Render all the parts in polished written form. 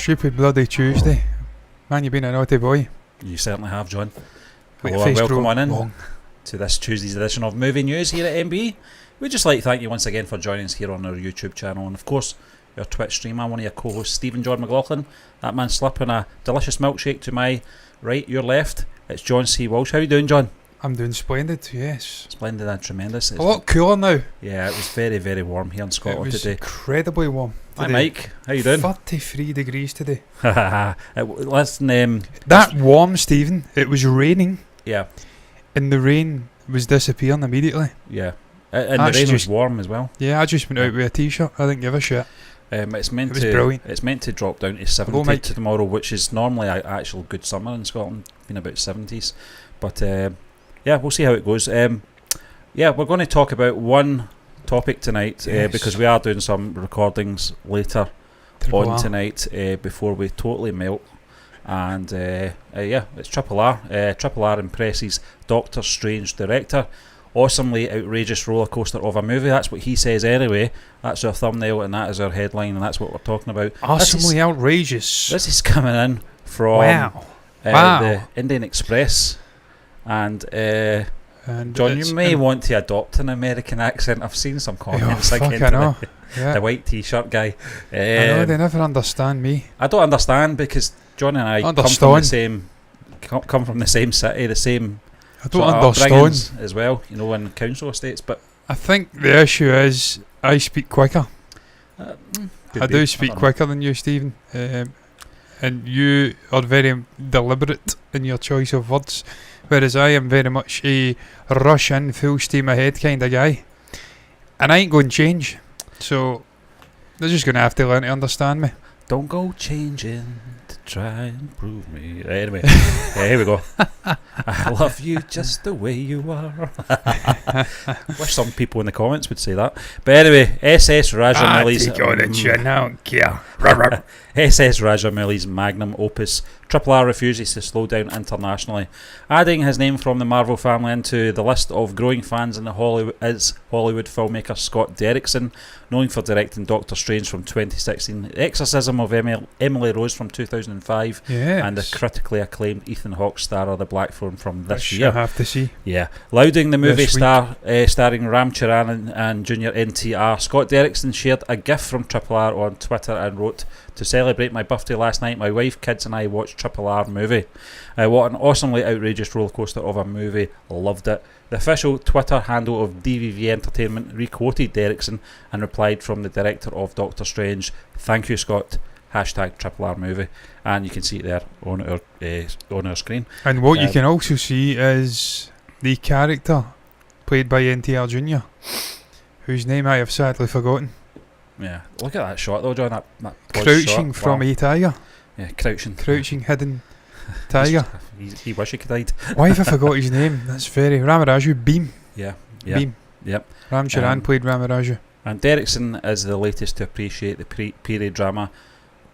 Stupid bloody Tuesday. Man, you've been a naughty boy. You certainly have, John. Hello and welcome on in to this Tuesday's edition of Movie News here at MBE. We'd just like to thank you once again for joining us here on our YouTube channel and of course your Twitch stream. I'm one of your co-hosts, Stephen John McLaughlin. That man slipping a delicious milkshake to my right, your left. It's John C. Walsh. How you doing, John? I'm doing splendid, yes. Splendid and tremendous. A lot cooler now. Yeah, it was very, very warm here in Scotland today. It was incredibly warm today. Hi Mike, how you doing? 33 degrees today. Listen, that warm, Stephen. It was raining. Yeah. And the rain was disappearing immediately. Yeah. And the rain was warm as well. Yeah, I just went out with a t-shirt. I didn't give a shit. It's meant to drop down to 70 tomorrow, which is normally actual good summer in Scotland, been about 70s. But yeah, we'll see how it goes. Yeah, we're going to talk about one topic tonight, yes, because we are doing some recordings later on tonight before we totally melt. And yeah, it's RRR. RRR impresses Doctor Strange director. Awesomely outrageous roller coaster of a movie. That's what he says anyway. That's our thumbnail and that is our headline and that's what we're talking about. Awesomely outrageous. This is coming in from the Indian Express. And John, you may want to adopt an American accent. I've seen some comments the white t-shirt guy. I know, they never understand me. I don't understand because John and I come from the same city, the same. I don't understand as well, you know, in council estates. But I think the issue is I speak quicker. I do speak quicker than you, Stephen, and you are very deliberate in your choice of words, whereas I am very much a rush in, full steam ahead kind of guy, and I ain't going to change. So they're just going to have to learn to understand me. Don't go changing to try and prove me. Anyway, here we go. I love you just the way you are. Wish some people in the comments would say that. But anyway, SS Rajamouli's SS Rajamouli's magnum opus, RRR refuses to slow down internationally, adding his name from the Marvel family into the list of growing fans in the Hollywood filmmaker Scott Derrickson, known for directing Doctor Strange from 2016, The Exorcism of Emily Rose from 2005, yes, and the critically acclaimed Ethan Hawke starrer The Black Phone from this year. I have to see. Yeah, lauding the movie starring Ram Charan and Junior NTR, Scott Derrickson shared a gif from RRR on Twitter and wrote, "To celebrate my birthday last night, my wife, kids and I watched RRR movie. What an awesomely outrageous rollercoaster of a movie. Loved it." The official Twitter handle of DVV Entertainment requoted Derrickson and replied from the director of Doctor Strange, "Thank you, Scott. #RRR movie." And you can see it there on our screen. And what you can also see is the character played by NTR Jr., whose name I have sadly forgotten. Yeah, look at that shot though, John. That crouching shot. From a tiger. Yeah, crouching, hidden Tiger. He wish he could hide. Why have I forgot his name? That's very Ramaraju. Beam. Yeah. Beam. Yep. Ram Charan played Ramaraju. And Derrickson is the latest to appreciate the period drama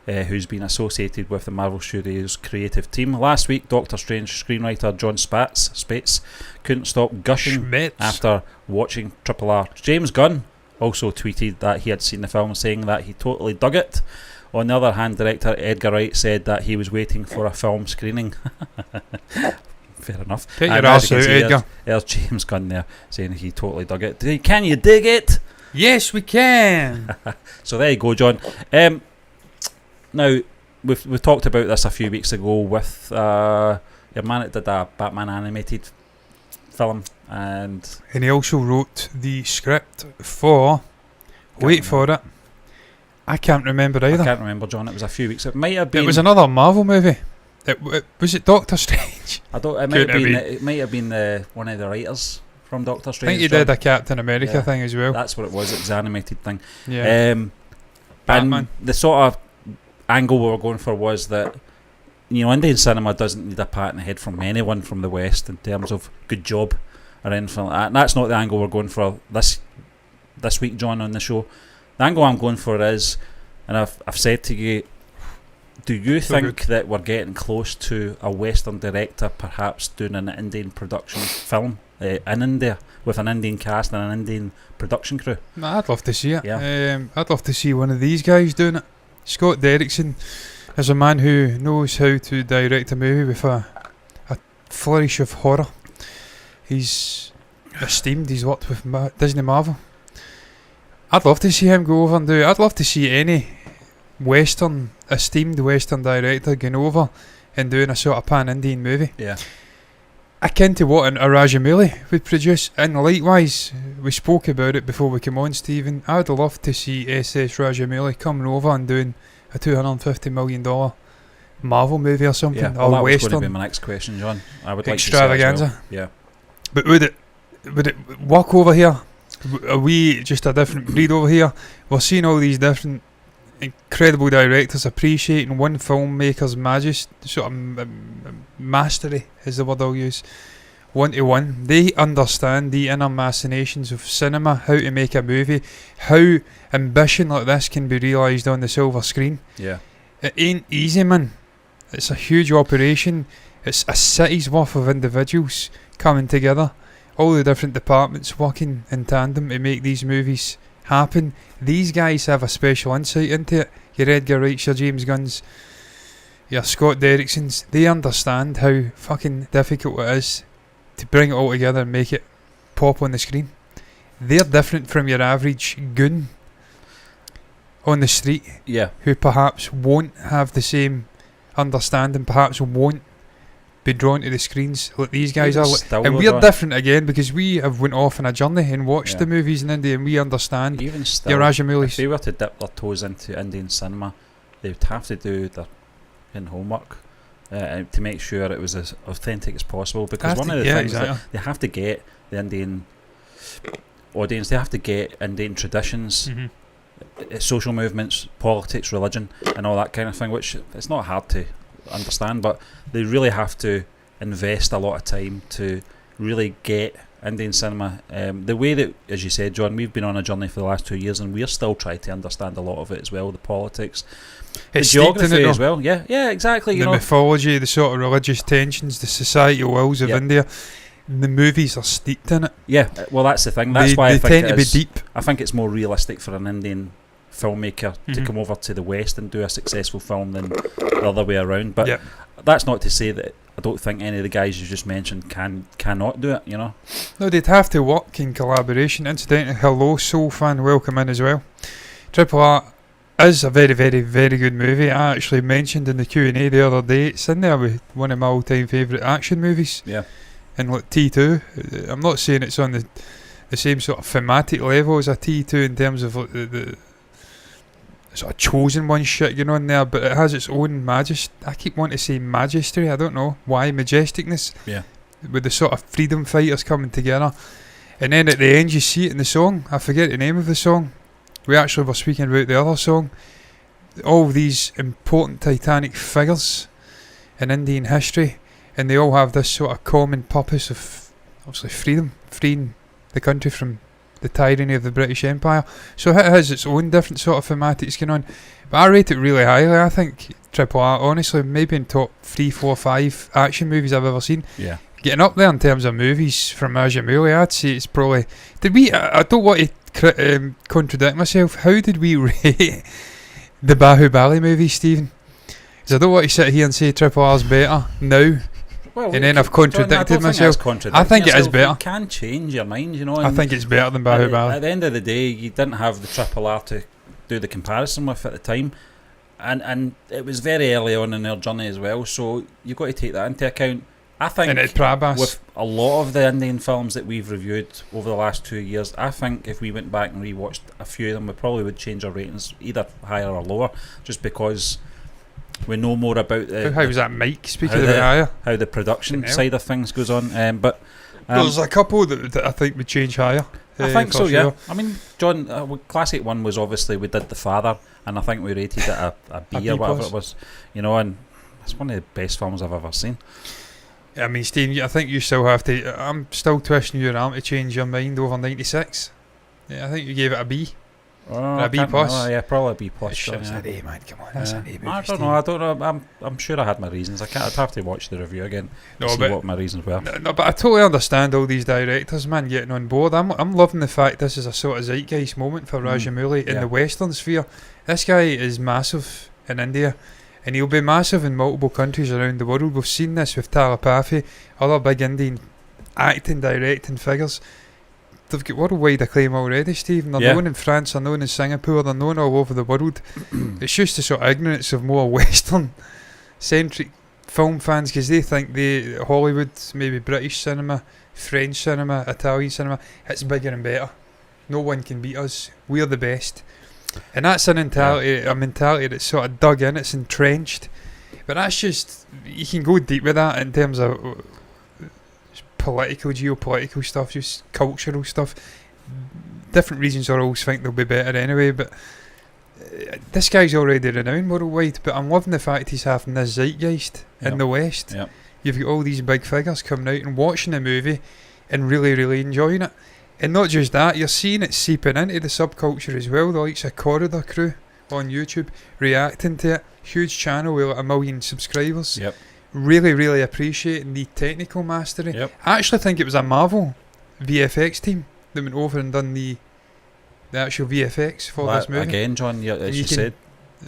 who's been associated with the Marvel Studios creative team. Last week, Doctor Strange screenwriter John Spates couldn't stop gushing after watching RRR. James Gunn also tweeted that he had seen the film, saying that he totally dug it. On the other hand, director Edgar Wright said that he was waiting for a film screening. Fair enough. Get your ass out, Edgar. There's James Gunn there saying he totally dug it. Can you dig it? Yes, we can. So there you go, John. Now, we've talked about this a few weeks ago with your man that did a Batman animated film, and he also wrote the script for. Wait for it. I can't remember either. I can't remember, John. It was a few weeks. It might have been. It was another Marvel movie. Was it Doctor Strange? It might have been one of the writers from Doctor Strange. I think he did a Captain America thing as well. That's what it was. It was an animated thing. Yeah. Batman. And the sort of angle we were going for was that, Indian cinema doesn't need a pat on the head from anyone from the West in terms of good job or anything like that. And that's not the angle we're going for this week, John, on the show. The angle I'm going for is, and I've said to you, do you think that we're getting close to a Western director perhaps doing an Indian production film in India with an Indian cast and an Indian production crew? I'd love to see it. Yeah. I'd love to see one of these guys doing it. Scott Derrickson is a man who knows how to direct a movie with a flourish of horror. He's esteemed. He's worked with Disney Marvel. I'd love to see him go over and do it. I'd love to see any esteemed Western director going over and doing a sort of pan-Indian movie. Yeah. Akin to what an Rajamouli would produce. And likewise, we spoke about it before we came on, Stephen. I'd love to see SS Rajamouli coming over and doing a $250 million Marvel movie or something. Yeah, or that was Western. going to be my next question, John. I would extravaganza. Like to see it as well. Yeah. But would it work over here? Are we just a different breed over here? We're seeing all these different incredible directors appreciating one filmmaker's mastery is the word I'll use. 1-to-1. They understand the inner machinations of cinema, how to make a movie, how ambition like this can be realised on the silver screen. Yeah. It ain't easy, man. It's a huge operation. It's a city's worth of individuals coming together, all the different departments working in tandem to make these movies happen. These guys have a special insight into it. Your Edgar Wrights, your James Gunns, your Scott Derricksons. They understand how fucking difficult it is to bring it all together and make it pop on the screen. They're different from your average goon on the street, who perhaps won't have the same understanding, perhaps won't be drawn to the screens like these guys are. And we're different again because we have went off on a journey and watched the movies in India, and we understand. Even still, your Rajamoulis. If they were to dip their toes into Indian cinema, they would have to do their homework to make sure it was as authentic as possible, because one of the things that they have to get the Indian audience, they have to get Indian traditions, social movements, politics, religion and all that kind of thing, which it's not hard to understand, but they really have to invest a lot of time to really get Indian cinema the way that, as you said, John, we've been on a journey for the last 2 years and we're still trying to understand a lot of it as well, the politics, the geography as well. Yeah, exactly. The mythology, the sort of religious tensions, the societal wills of India. The movies are steeped in it. Yeah, well, that's the thing. That's why they I think tend to be deep. I think it's more realistic for an Indian filmmaker to come over to the West and do a successful film than the other way around. But that's not to say that I don't think any of the guys you just mentioned cannot do it, No, they'd have to work in collaboration. Incidentally, hello, Soul Fan, welcome in as well. RRR is a very, very, very good movie. I actually mentioned in the Q&A the other day, it's in there with one of my all-time favourite action movies. Yeah. And like T2, I'm not saying it's on the same sort of thematic level as a T2 in terms of like the sort of chosen one shit going on there, but it has its own I keep wanting to say majesty, I don't know why, majesticness. Yeah. With the sort of freedom fighters coming together. And then at the end you see it in the song, I forget the name of the song. We actually were speaking about the other song. All these important Titanic figures in Indian history, and they all have this sort of common purpose of obviously freeing the country from the tyranny of the British Empire. So it has its own different sort of thematics going on, but I rate it really highly. I think RRR, honestly, maybe in top 3, 4, 5 action movies I've ever seen. Yeah. Getting up there in terms of movies from Rajamouli, I'd say it's probably... I don't want to contradict myself. How did we rate the Bahubali movie, Stephen? Because I don't want to sit here and say RRR's better now. Well, and then I've contradicted myself. I think it is better. You can change your mind, you know. I think it's better than Bahubali. At the end of the day, you didn't have the RRR to do the comparison with at the time, and it was very early on in their journey as well. So you've got to take that into account. I think with a lot of the Indian films that we've reviewed over the last 2 years, I think if we went back and rewatched a few of them, we probably would change our ratings either higher or lower, just because we know more about how was that Mike speaking about higher? How the production side of things goes on. But there's a couple that I think would change higher. I think so, sure. yeah. I mean, John, classic one was obviously we did The Father, and I think we rated it a B or whatever it was, you know, and it's one of the best films I've ever seen. I mean, Steve, I think you still have to. I'm still twisting your arm to change your mind over 96. Yeah, I think you gave it a B. A B plus. Yeah, probably a B plus. That's an A, man. Come on, that's an A movie. I don't know. I'm sure I had my reasons. I'd have to watch the review again to see what my reasons were. No, but I totally understand all these directors, man, getting on board. I'm loving the fact this is a sort of zeitgeist moment for Rajamouli in the Western sphere. This guy is massive in India, and he'll be massive in multiple countries around the world. We've seen this with Talapathy, other big Indian acting, directing figures. They've got worldwide acclaim already, Stephen. They're known in France, they're known in Singapore, they're known all over the world. It's just the sort of ignorance of more Western-centric film fans, because they think Hollywood, maybe British cinema, French cinema, Italian cinema, it's bigger and better. No one can beat us. We're the best. And that's a mentality that's sort of dug in, it's entrenched. But that's just, you can go deep with that in terms of political, geopolitical stuff, just cultural stuff. Different regions will always think they'll be better anyway, but this guy's already renowned worldwide. But I'm loving the fact he's having this zeitgeist in the West. Yep. You've got all these big figures coming out and watching the movie and really, really enjoying it. And not just that, you're seeing it seeping into the subculture as well. The likes of Corridor Crew on YouTube reacting to it. Huge channel with like 1 million subscribers. Yep. Really, really appreciating the technical mastery. Yep. I actually think it was a Marvel VFX team that went over and done the actual VFX for this movie. Again, John, as you said,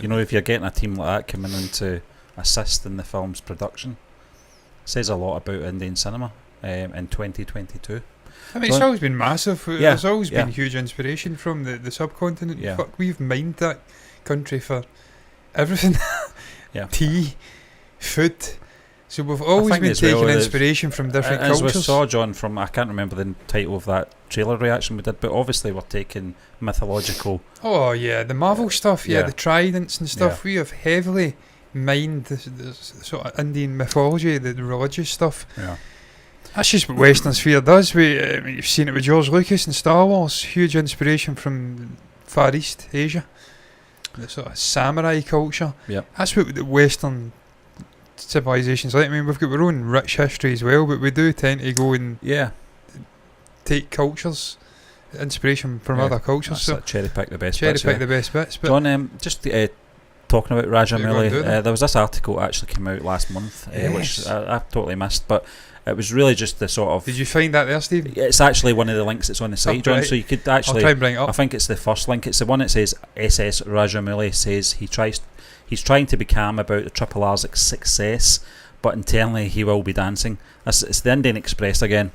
you know, if you're getting a team like that coming in to assist in the film's production, it says a lot about Indian cinema in 2022. I mean, it's always been massive. There's always been huge inspiration from the subcontinent. Yeah. Fuck, we've mined that country for everything. Tea, food. So we've always been taking inspiration from different cultures. As we saw, John, from, I can't remember the title of that trailer reaction we did, but obviously we're taking mythological... Oh yeah, the Marvel stuff, the tridents and stuff. We have heavily mined the sort of Indian mythology, the religious stuff. Yeah. That's just what Western sphere does. You've seen it with George Lucas and Star Wars. Huge inspiration from Far East Asia, the sort of samurai culture. Yep. That's what the Western civilizations like. I mean, we've got our own rich history as well, but we do tend to go and take cultures, inspiration from other cultures. So cherry pick the best bits. But John, just talking about Rajamouli, there was this article actually came out last month, which I totally missed, but it was really just the sort of... Did you find that there, Steve? It's actually one of the links that's on the site, John, so you could actually... I'll try and bring it up. I think it's the first link. It's the one that says SS Rajamouli says he's trying to be calm about the RRR's success, but internally he will be dancing. It's the Indian Express again.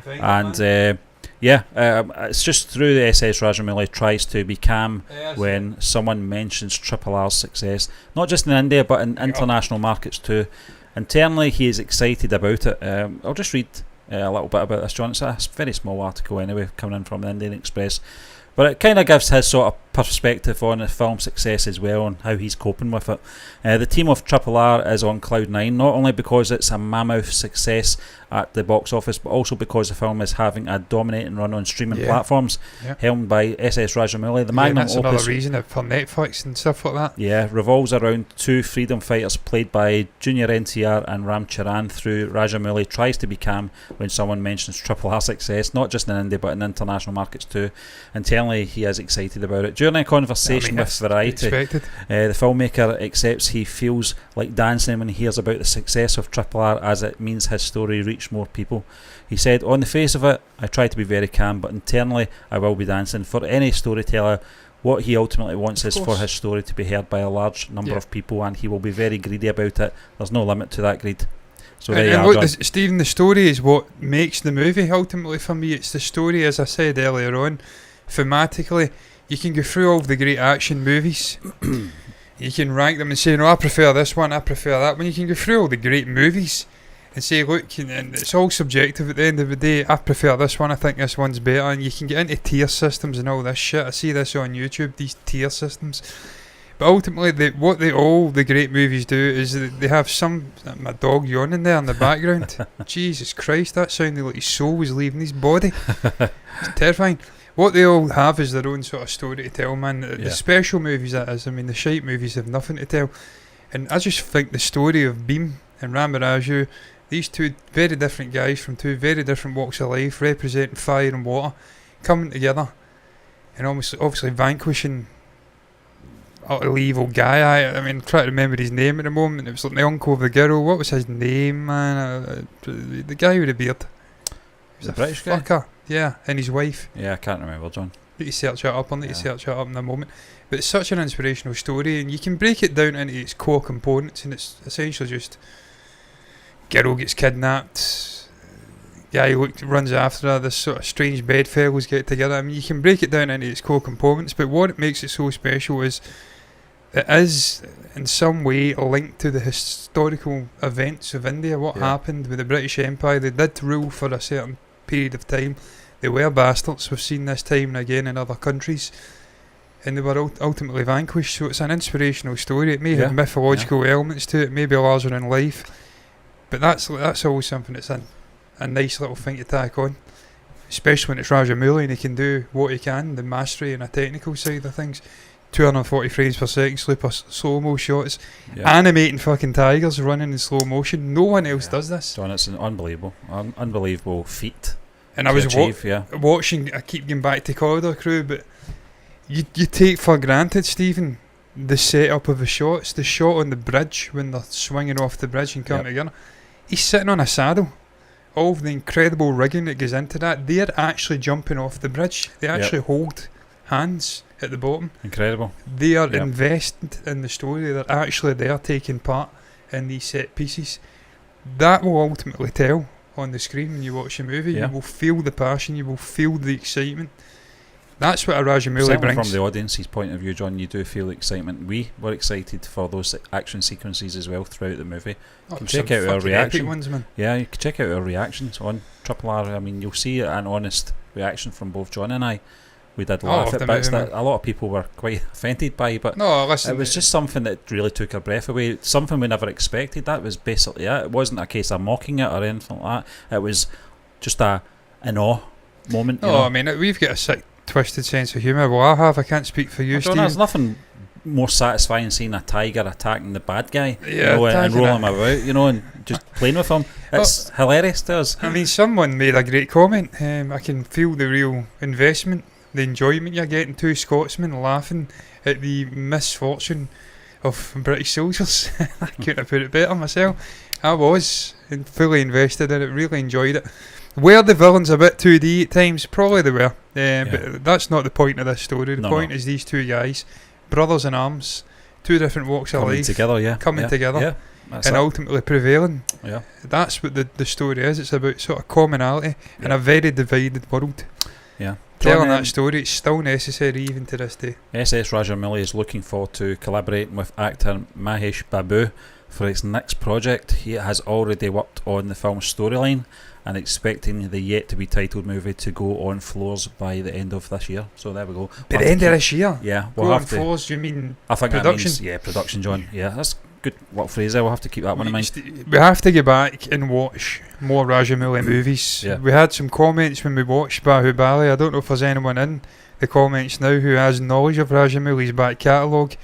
And it's just through the SS Rajamouli tries to be calm when someone mentions RRR's success, not just in India but in international markets too. Internally he is excited about it. I'll just read a little bit about this, John. It's a very small article anyway, coming in from the Indian Express. But it kind of gives his sort of perspective on the film's success as well, and how he's coping with it. The team of RRR is on cloud nine, not only because it's a mammoth success at the box office, but also because the film is having a dominating run on streaming platforms, helmed by S.S. Rajamouli. The magnum that's opus, another reason for Netflix and stuff like that. Yeah, revolves around two freedom fighters played by Junior NTR and Ram Charan. Through Rajamouli tries to be calm when someone mentions RRR success, not just in India but in international markets too. Internally, he is excited about it. During a conversation with Variety, the filmmaker accepts he feels like dancing when he hears about the success of RRR, as it means his story reached more people. He said, "On the face of it, I try to be very calm, but internally I will be dancing. For any storyteller, what he ultimately wants is for his story to be heard by a large number of people, and he will be very greedy about it. There's no limit to that greed." So Stephen, the story is what makes the movie ultimately for me. It's the story, as I said earlier on, thematically. You can go through all the great action movies. You can rank them and say, no, I prefer this one, I prefer that one. You can go through all the great movies and say, look, and it's all subjective at the end of the day. I prefer this one, I think this one's better. And you can get into tier systems and all this shit. I see this on YouTube, these tier systems. But ultimately, what all the great movies do is they have my dog yawning there in the background. Jesus Christ, that sounded like his soul was leaving his body. It's terrifying. What they all have is their own sort of story to tell, man. The special movies, that is. I mean, the shite movies have nothing to tell. And I just think the story of Beam and Ramaraju, these two very different guys from two very different walks of life, representing fire and water, coming together and obviously vanquishing utterly evil guy. I mean, I'm trying to remember his name at the moment. It was like the uncle of the girl. What was his name, man? The guy with the beard. He was a British fucker. Guy? Yeah, and his wife. Yeah, I can't remember, John. Need to search it up. I'll need to search it up in a moment. But it's such an inspirational story, and you can break it down into its core components, and it's essentially just girl gets kidnapped, guy runs after her, this sort of strange bedfellows get together. I mean, you can break it down into its core components, but what makes it so special is it is in some way linked to the historical events of India. What happened with the British Empire? They did rule for a certain period of time. They were bastards. We've seen this time and again in other countries, and they were ultimately vanquished. So it's an inspirational story. It may have mythological elements to it, maybe larger than life, but that's always something that's a nice little thing to tack on, especially when it's Rajamouli and he can do what he can, the mastery and the technical side of things. 240 frames per second, slow-mo shots, animating fucking tigers running in slow motion. No one else does this. John, it's an unbelievable feat. And I was watching, I keep going back to Corridor Crew, but you take for granted, Stephen, the setup of the shots. The shot on the bridge when they're swinging off the bridge and coming together. He's sitting on a saddle. All of the incredible rigging that goes into that. They're actually jumping off the bridge. They actually hold hands at the bottom. Incredible. They are invested in the story. They're actually there taking part in these set pieces. That will ultimately tell on the screen when you watch a movie. You will feel the passion, you will feel the excitement. That's what a Rajamouli brings. From the audience's point of view, John, you do feel excitement. We were excited for those action sequences as well throughout the movie. You can check out our reaction. Ones, man. Yeah, you can check out our reactions on RRR. I mean, you'll see an honest reaction from both John and I. We did laugh at bits that a lot of people were quite offended by, but it was just something that really took our breath away. Something we never expected. That was basically it. It wasn't a case of mocking it or anything like that. It was just an awe moment. I mean, we've got a sick, twisted sense of humour. Well, I can't speak for you, Steve. There's nothing more satisfying seeing a tiger attacking the bad guy, and rolling him about, and just playing with him. It's hilarious to us. I mean, someone made a great comment. I can feel the real investment, the enjoyment you're getting. Two Scotsmen laughing at the misfortune of British soldiers. I couldn't have put it better myself. I was fully invested in it, really enjoyed it. Were the villains a bit 2D at times? Probably they were. But that's not the point of this story. The point is these two guys, brothers in arms, two different walks of life, coming together and ultimately prevailing. Yeah. That's what the story is. It's about sort of commonality in a very divided world. Yeah. Telling that story, it's still necessary even to this day. S.S. Rajamouli is looking forward to collaborating with actor Mahesh Babu for its next project. He has already worked on the film's storyline and expecting the yet-to-be-titled movie to go on floors by the end of this year. So there we go. By the end of this year? Yeah. We'll go on floors, you mean I think production? That means, production, John. Yeah, that's good work phrase there. We'll have to keep that one in mind. We have to go back and watch more Rajamouli movies. Yeah. We had some comments when we watched Bahubali. I don't know if there's anyone in the comments now who has knowledge of Rajamouli's back catalogue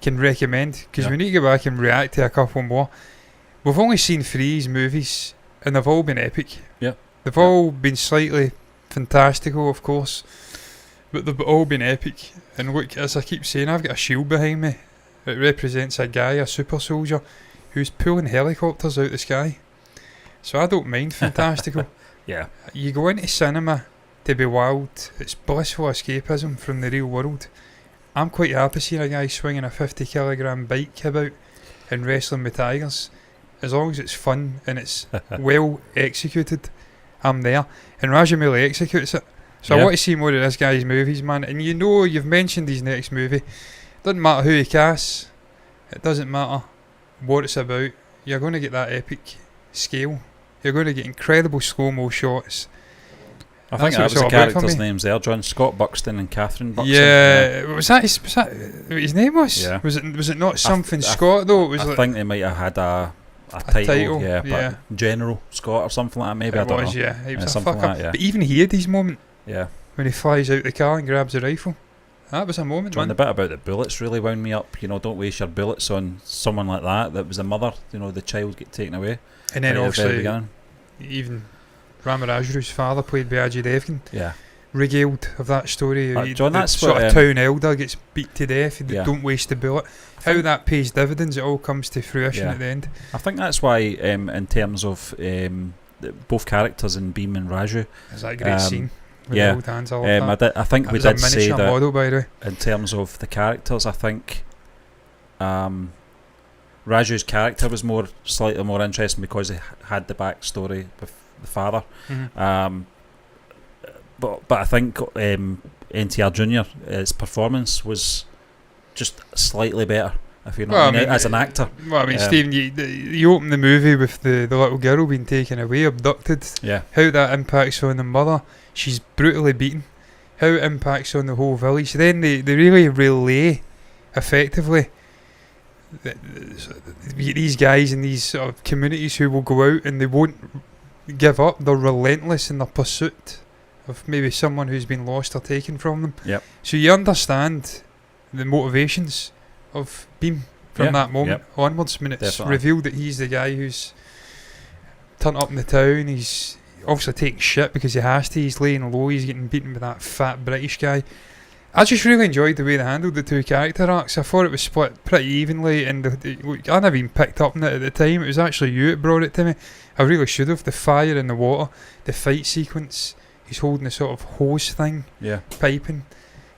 can recommend, because we need to go back and react to a couple more. We've only seen 3 of his movies and they've all been epic. Yeah. They've all been slightly fantastical, of course, but they've all been epic. And look, as I keep saying, I've got a shield behind me. It represents a guy, a super soldier, who's pulling helicopters out the sky. So I don't mind fantastical. Yeah. You go into cinema to be wild. It's blissful escapism from the real world. I'm quite happy seeing a guy swinging a 50-kilogram bike about and wrestling with tigers. As long as it's fun and it's well executed, I'm there. And Rajamouli executes it. So I want to see more of this guy's movies, man. And you know, you've mentioned his next movie. Doesn't matter who he casts. It doesn't matter what it's about. You're going to get that epic scale. You're going to get incredible slow-mo shots. I think that was the characters' names there, John. Scott Buxton and Catherine Buxton. Yeah, was that what his name was? Yeah. Was it not something Scott though? It was I think they might have had a title, yeah, but General Scott or something like that. Maybe I don't know. Yeah, he was a something fucker. like that, yeah. But even he had his moment. Yeah. When he flies out the car and grabs the rifle. That was a moment, John, man. the bit about the bullets really wound me up. You know, don't waste your bullets on someone like that. That was a mother. You know, the child get taken away. And then obviously, even Ramarajru's father, played by Ajay Devgan, regaled of that story. John, that's sort of town elder gets beat to death. Don't waste the bullet. How that pays dividends, it all comes to fruition at the end. I think that's why, in terms of both characters in Beam and Raju, is that a great scene? Yeah, hands, I think we did say that model, by the way. In terms of the characters, I think Raju's character was slightly more interesting because he had the backstory with the father. Mm-hmm. But I think NTR Jr. His performance was just slightly better. If you know what I mean, as an actor. Well, I mean, Stephen, you open the movie with the little girl being taken away, abducted. Yeah. How that impacts on the mother. She's brutally beaten. How it impacts on the whole village. Then they really relay effectively these guys in these sort of communities who will go out and they won't give up. They're relentless in their pursuit of maybe someone who's been lost or taken from them. Yep. So you understand the motivations of Beam from that moment onwards. When it's revealed that he's the guy who's turned up in the town, he's obviously taking shit because he has to. He's laying low. He's getting beaten by that fat British guy. I just really enjoyed the way they handled the 2 character arcs. I thought it was split pretty evenly, and I never even picked up on it at the time. It was actually you that brought it to me. I really should have. The fire in the water, the fight sequence. He's holding the sort of hose thing, piping.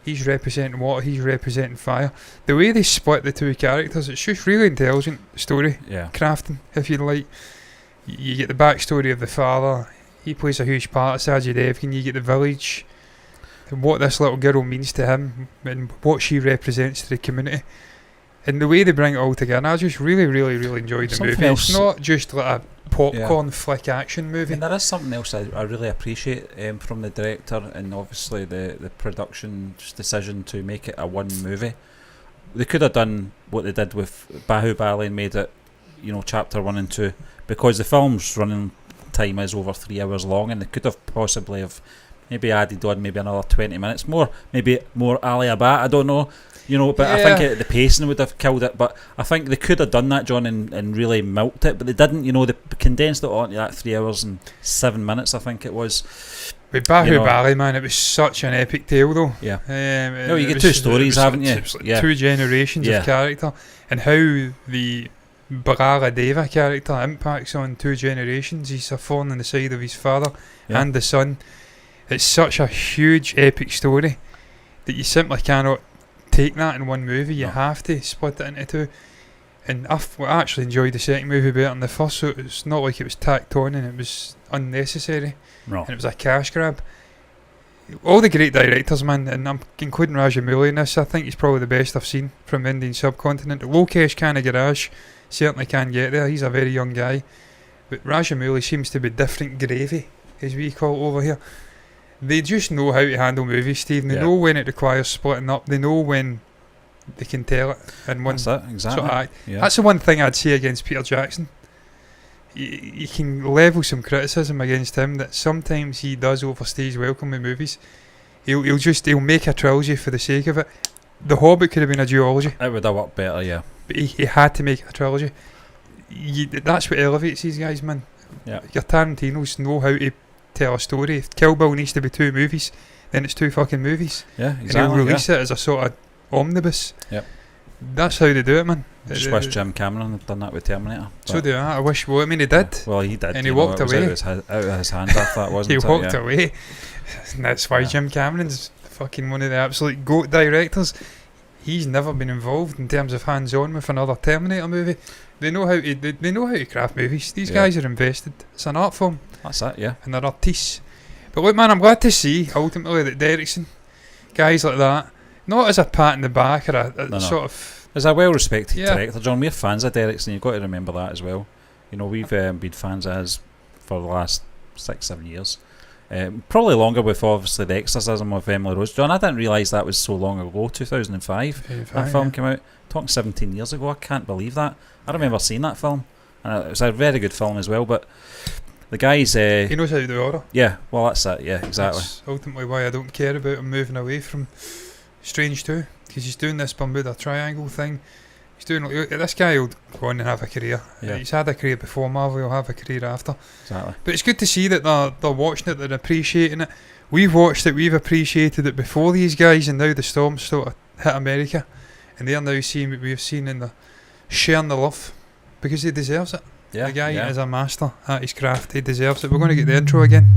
He's representing water. He's representing fire. The way they split the 2 characters, it's just really intelligent story crafting, if you like. You get the backstory of the father. He plays a huge part. It's Ajay Devgan. You get the village and what this little girl means to him and what she represents to the community. And the way they bring it all together, I just really, really, really enjoyed the movie. It's not just like a popcorn flick action movie. And there is something else I really appreciate from the director and obviously the production's decision to make it a one movie. They could have done what they did with Bahubali and made it, chapter 1 and 2, because the film's running time is over 3 hours long, and they could have possibly have maybe added on maybe another 20 minutes more, maybe more Ali Abbat, I don't know, but I think the pacing would have killed it. But I think they could have done that, John, and really milked it, but they didn't. They condensed it onto that 3 hours and 7 minutes, I think it was. With Bahubali, man, it was such an epic tale, though. Yeah. You get 2 stories, haven't you? It's like 2 generations of character, and how the Barara Deva character impacts on 2 generations. He's a thorn in the side of his father and the son. It's such a huge epic story that you simply cannot take that in one movie. You have to split it into 2. And I actually enjoyed the second movie better than the first, so it's not like it was tacked on and it was unnecessary. No. And it was a cash grab. All the great directors, man, and I'm including Rajamouli in this. I think he's probably the best I've seen from the Indian subcontinent. Lokesh Kanagaraj certainly can get there. He's a very young guy. But Rajamouli seems to be different gravy, as we call it over here. They just know how to handle movies, Steve. They know when it requires splitting up. They know when they can tell it in one. That's it, exactly. Sort of That's the one thing I'd say against Peter Jackson. You can level some criticism against him that sometimes he does overstay his welcome in movies. He'll make a trilogy for the sake of it. The Hobbit could have been a duology. It would have worked better, yeah. But he had to make it a trilogy. That's what elevates these guys, man. Yeah. Your Tarantinos know how to tell a story. If Kill Bill needs to be 2 movies, then it's 2 fucking movies. Yeah, exactly. And he'll release it as a sort of omnibus. Yep. That's how they do it, man. I just wish Jim Cameron had done that with Terminator. So do I. I wish. Well, I mean, he did. Well, he did. And he walked away. It was out of his hands after that, wasn't it? He walked away. And that's why Jim Cameron's fucking one of the absolute GOAT directors. He's never been involved in terms of hands-on with another Terminator movie. They know how to craft movies. These guys are invested. It's an art form. That's it, yeah. And they're artists. But look, man, I'm glad to see ultimately that Derrickson, guys like that, not as a pat in the back or a sort of. As a well-respected director, John, we're fans of Derrickson. You've got to remember that as well. You know, we've been fans of his for the last 6-7 years. Probably longer with obviously the exorcism of Emily Rose. John, I didn't realise that was so long ago, 2005. That film came out. Talking 17 years ago, I can't believe that. I remember seeing that film. And it was a very good film as well, but the guys... he knows how to do horror. Yeah, well that's it, yeah, exactly. That's ultimately why I don't care about him moving away from Strange 2, because he's doing this Bermuda Triangle thing. He's doing... This guy will go on and have a career. Yeah. He's had a career before Marvel, he'll have a career after. Exactly. But it's good to see that they're watching it, they're appreciating it. We've watched it, we've appreciated it before these guys, and now the storms sort of hit America, and they're now seeing what we've seen in the sharing the love, because he deserves it. Yeah, the guy is a master at his craft, he deserves it. We're going to get the intro again,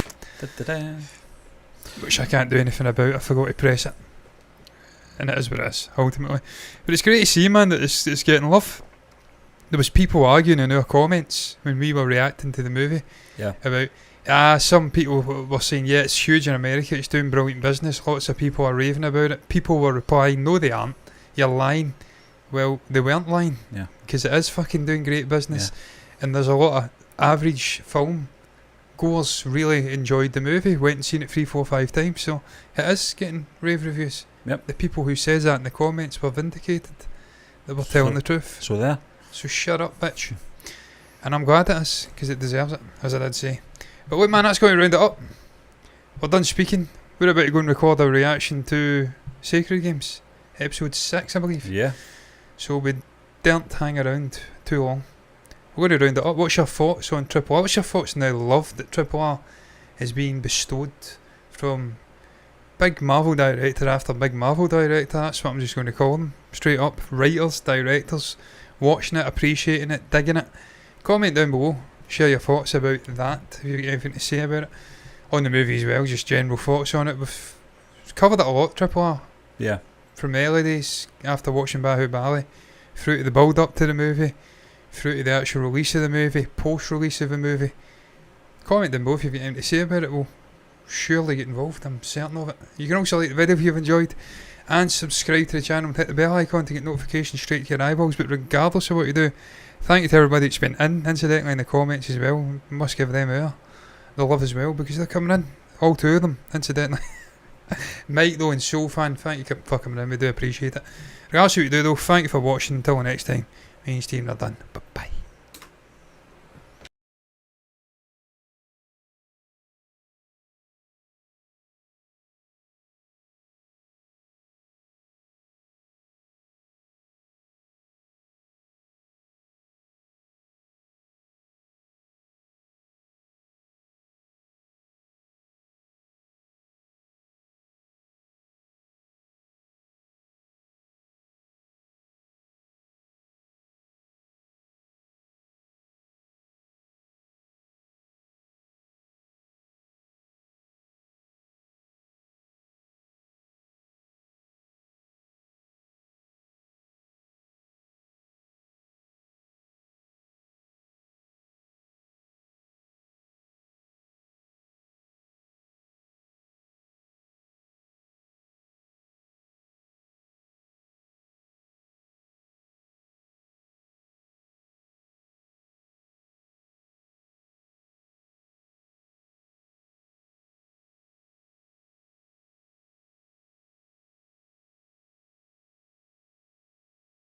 which I can't do anything about, I forgot to press it. And it is what it is, ultimately. But it's great to see, man, that it's getting love. There was people arguing in our comments when we were reacting to the movie about some people were saying, yeah, it's huge in America, it's doing brilliant business, lots of people are raving about it. People were replying, no they aren't, you're lying. Well, they weren't lying, because it is fucking doing great business. And there's a lot of average film goers really enjoyed the movie, went and seen it 3, 4, 5 times, so it is getting rave reviews. Yep. The people who says that in the comments were vindicated. They were telling the truth. So shut up, bitch. And I'm glad it is, because it deserves it, as I did say. But look, man, that's going to round it up. We're done speaking. We're about to go and record a reaction to Sacred Games, episode 6, I believe. Yeah. So we daren't hang around too long. We're going to round it up. What's your thoughts on RRR? What's your thoughts on the love that RRR is being bestowed from big Marvel director after big Marvel director? That's what I'm just going to call them. Straight up. Writers, directors, watching it, appreciating it, digging it. Comment down below. Share your thoughts about that, if you've got anything to say about it. On the movie as well, just general thoughts on it. We've covered it a lot, RRR. Yeah. From the early days, after watching Bahubali, through to the build up to the movie, through to the actual release of the movie, post-release of the movie. Comment down below if you've got anything to say about it. We'll surely get involved, I'm certain of it. You can also like the video if you've enjoyed, and subscribe to the channel and hit the bell icon to get notifications straight to your eyeballs. But regardless of what you do, thank you to everybody that's been incidentally in the comments as well. We must give them the love as well, because they're coming in, all 2 of them, incidentally. Mike though and Soul Fan, thank you for coming in, we do appreciate it. Regardless of what you do though, thank you for watching. Until next time, me and Stephen are done. Bye bye.